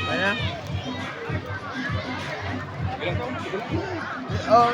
Ayan. Oh.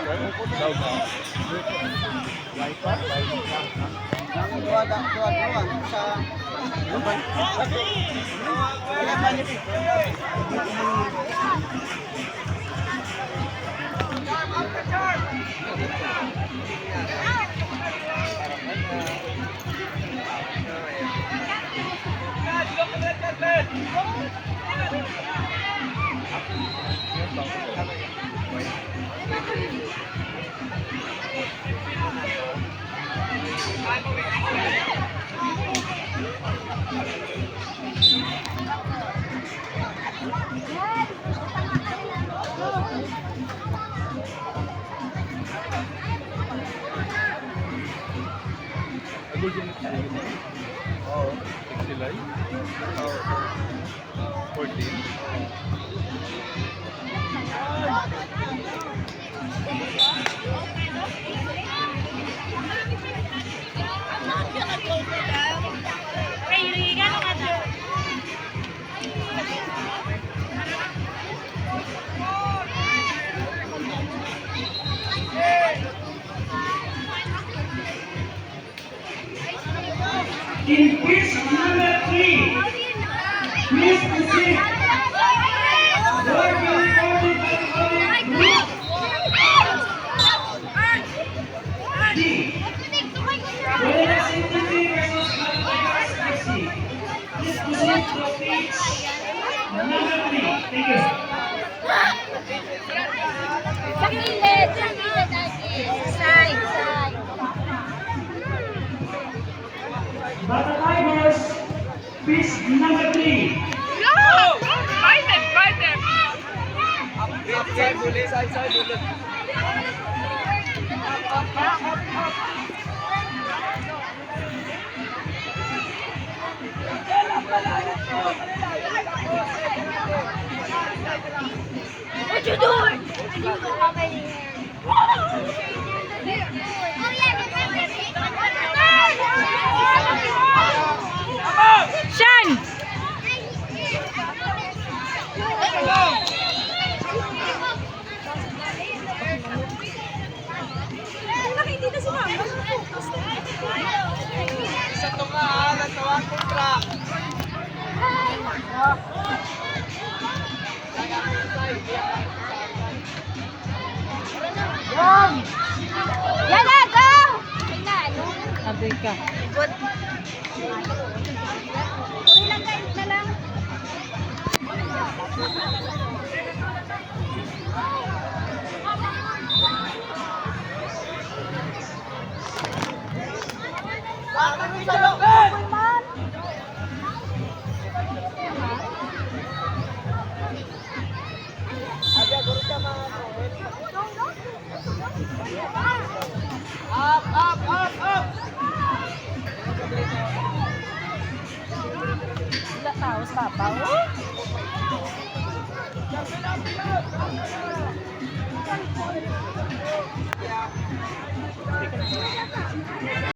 Oh, sila. Oh, 14. In pitch number 3, please proceed. Working forward by group D. Whereas Entity versus Alvarez FC. Please proceed to pitch number 3. Thank you. Bata Tigers, pitch number 3. Side ulit. What you doing? Shan! Hindi na si Mama. Isa to nga ha, natawang kontra. Yan! Yan na! Go! Sabi ka. Tuloy lang kayo na lang. Up, up, up, up! Sila tao sa papaw. Up, up, up!